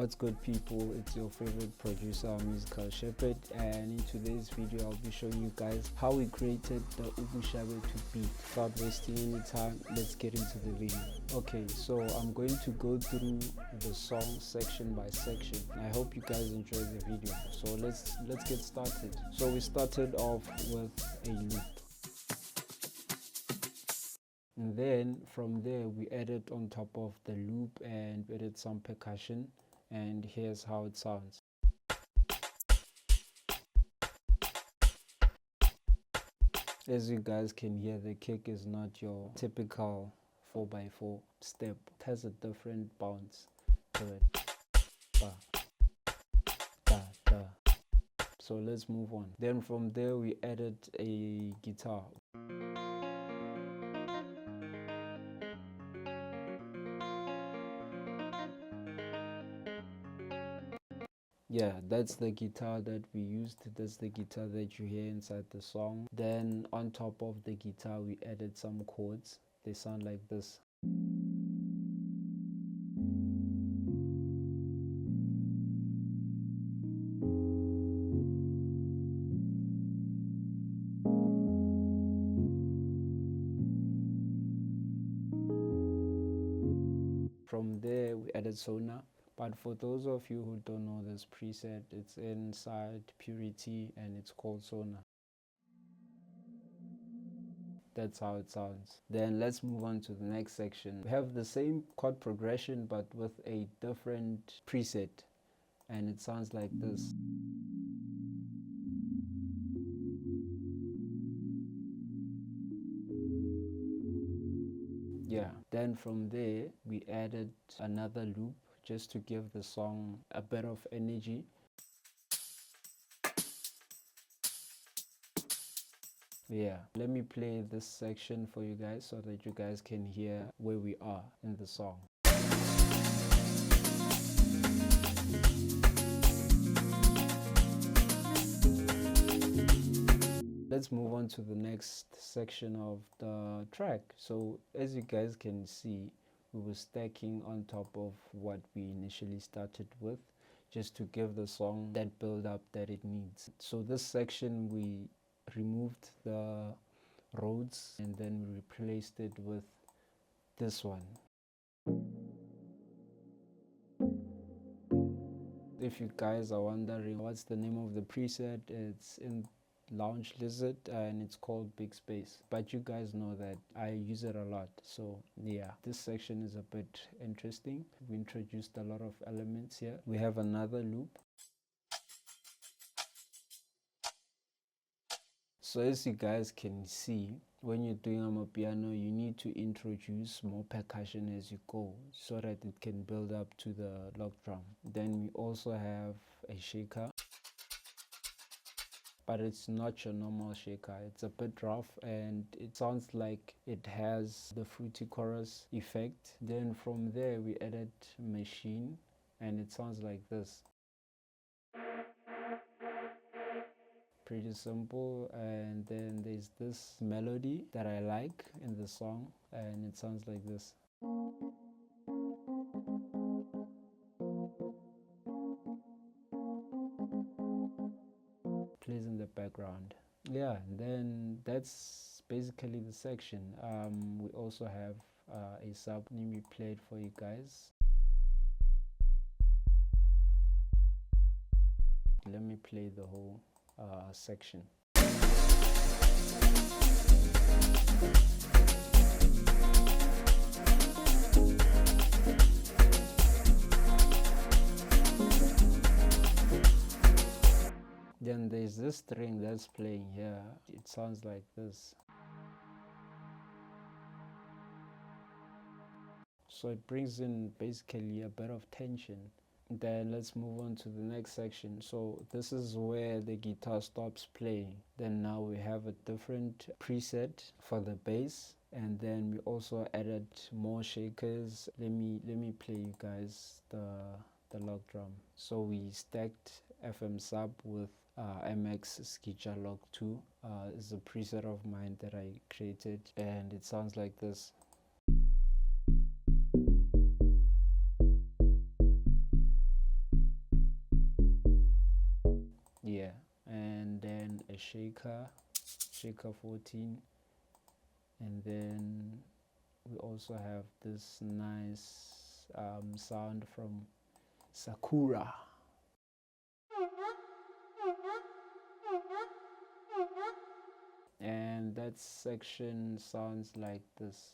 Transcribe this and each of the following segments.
What's good, people? It's your favorite producer, musical Xhepard, and in today's video I'll be showing you guys how we created the Ubusha Bethu beat. Without wasting any time, let's get into the video. Okay, so I'm going to go through the song section by section. I hope you guys enjoy the video. So let's get started. So we started off with a loop. And then from there we added on top of the loop and added some percussion, and here's how it sounds. As you guys can hear, the kick is not your typical 4x4 step. It has a different bounce to it. Ba, da, da. So let's move on. Then from there we added a guitar. Yeah, that's the guitar that we used. That's the guitar that you hear inside the song. Then on top of the guitar we added some chords. They sound like this. From there we added Sona. But for those of you who don't know this preset, it's inside Purity and it's called Sona. That's how it sounds. Then let's move on to the next section. We have the same chord progression but with a different preset, and it sounds like this. Yeah, then from there we added another loop just to give the song a bit of energy. Yeah, let me play this section for you guys so that you guys can hear where we are in the song. Let's move on to the next section of the track. So as you guys can see, we were stacking on top of what we initially started with, just to give the song that build up that it needs. So this section we removed the Rhodes and then we replaced it with this one. If you guys are wondering what's the name of the preset, it's in Launch Lizard and it's called Big Space, but you guys know that I use it a lot. So yeah, this section is a bit interesting. We introduced a lot of elements here. We have another loop. So as you guys can see, when you're doing Amapiano, you need to introduce more percussion as you go so that it can build up to the log drum. Then we also have a shaker, but it's not your normal shaker. It's a bit rough and it sounds like it has the fruity chorus effect. Then from there we added machine and it sounds like this. Pretty simple. And then there's this melody that I like in the song and it sounds like this. Plays in the background. Yeah, and then that's basically the section. We also have a sub. Let me play it for you guys. Let me play the whole section. Then there's this string that's playing here. It sounds like this. So it brings in basically a bit of tension. Then let's move on to the next section. So this is where the guitar stops playing. Then now we have a different preset for the bass, and then we also added more shakers. Let me play you guys the log drum. So we stacked FM sub with MX Skija log 2 is a preset of mine that I created, and it sounds like this. shaker 14, and then we also have this nice sound from Sakura. And that section sounds like this.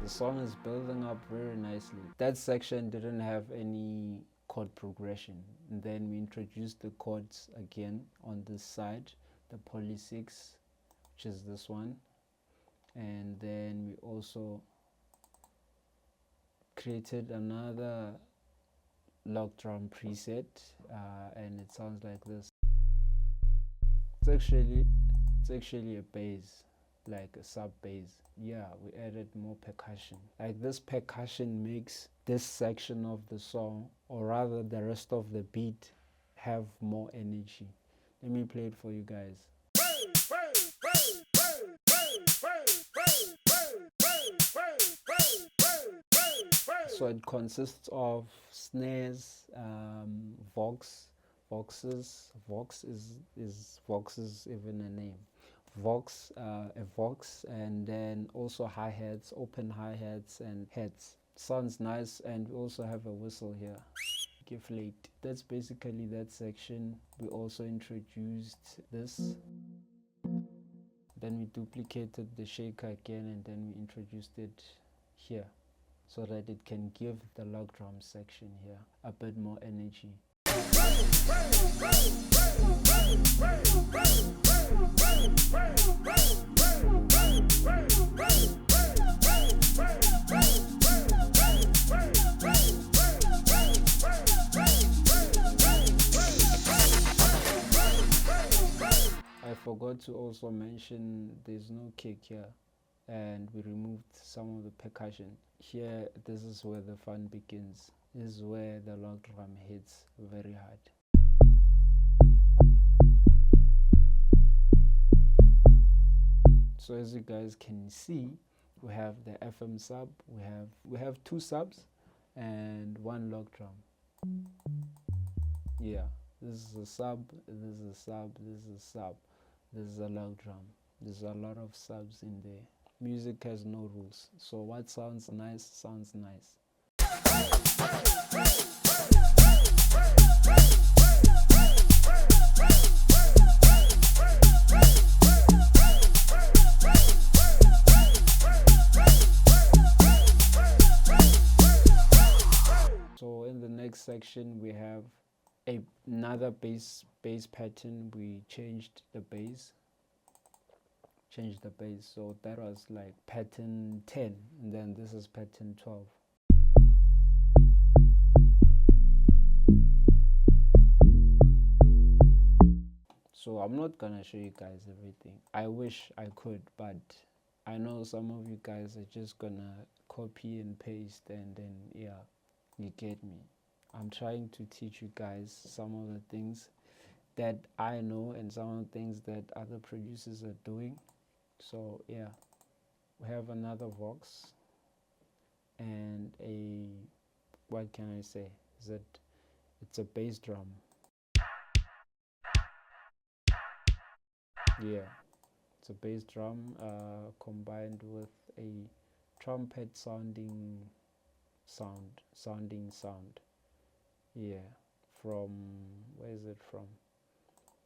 The song is building up very nicely. That section didn't have any chord progression, and then we introduced the chords again on this side, the poly 6, which is this one, and then we also created another log drum preset, and it sounds like this. It's actually a bass, like a sub bass. Yeah, we added more percussion. Like this percussion makes this section of the song, or rather the rest of the beat, have more energy. Let me play it for you guys. So it consists of snares, voxes. Vox is even a name. Vox, a vox, and then also hi-hats, open hi-hats and heads. Sounds nice, and we also have a whistle here. Give late. That's basically that section. We also introduced this. Then we duplicated the shaker again, and then we introduced it here, so that it can give the log drum section here a bit more energy. I forgot to also mention there's no kick here, and we removed some of the percussion. Here, this is where the fun begins. This is where the log drum hits very hard. So as you guys can see, we have the FM sub, we have two subs and one log drum. Yeah, this is a sub, this is a sub, this is a sub, this is a log drum. There's a lot of subs in there. Music has no rules, so what sounds nice sounds nice. So in the next section we have another bass pattern. We changed the bass. So that was like pattern 10, and then this is pattern 12. So I'm not gonna show you guys everything. I wish I could, but I know some of you guys are just gonna copy and paste, and then yeah, you get me. I'm trying to teach you guys some of the things that I know and some of the things that other producers are doing. So yeah, we have another vox and a, what can I say, it's a bass drum. Yeah, it's a bass drum combined with a trumpet sounding sound. Yeah, from, where is it from?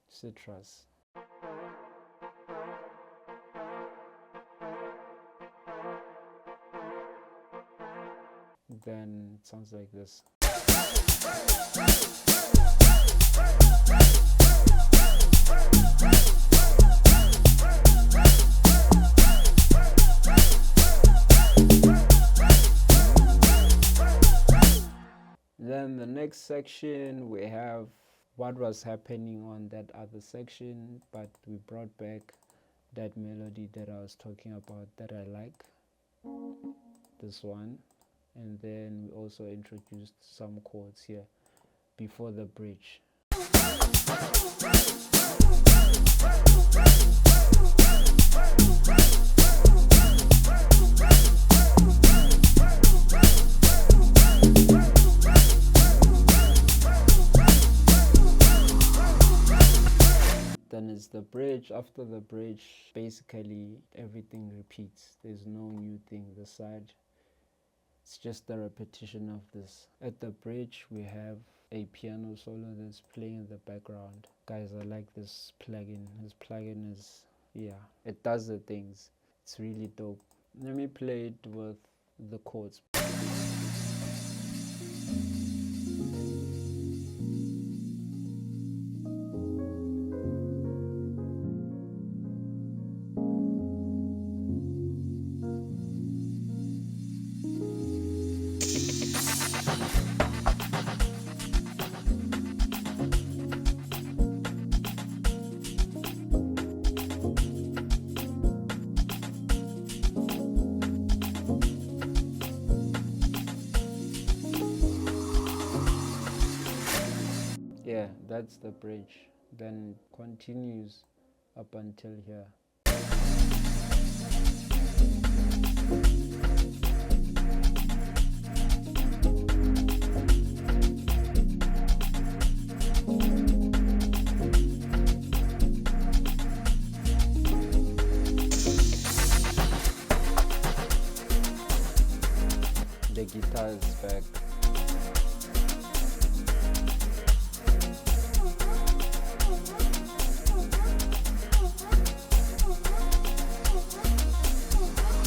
Citrus. Then it sounds like this. Then the next section we have what was happening on that other section, but we brought back that melody that I was talking about that I like, this one. And then we also introduced some chords here before the bridge. is the bridge. After the bridge, basically everything repeats. There's no new thing this side. It's just the repetition of this. At the bridge we have a piano solo that's playing in the background. Guys, I like this plugin. This plugin is, yeah, it does the things. It's really dope. Let me play it with the chords. Yeah, that's the bridge. Then it continues up until here. The guitar is back.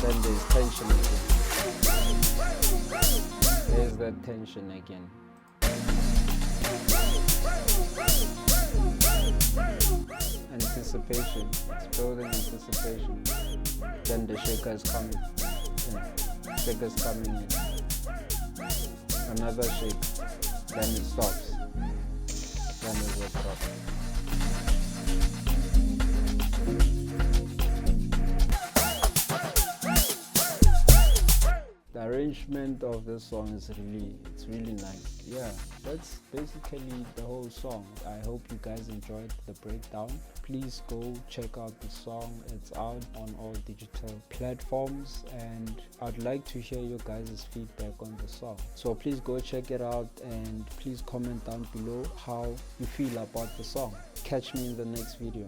Then there's tension again. There's that tension again. Anticipation. It's building anticipation. Then the shaker is coming. Yeah. Shaker's coming in. Another shake. Then it stops. Then it will drop. The arrangement of this song is really nice. Yeah, that's basically the whole song. I hope you guys enjoyed the breakdown. Please go check out the song. It's out on all digital platforms, and I'd like to hear your guys' feedback on the song. So please go check it out, and please comment down below how you feel about the song. Catch me in the next video.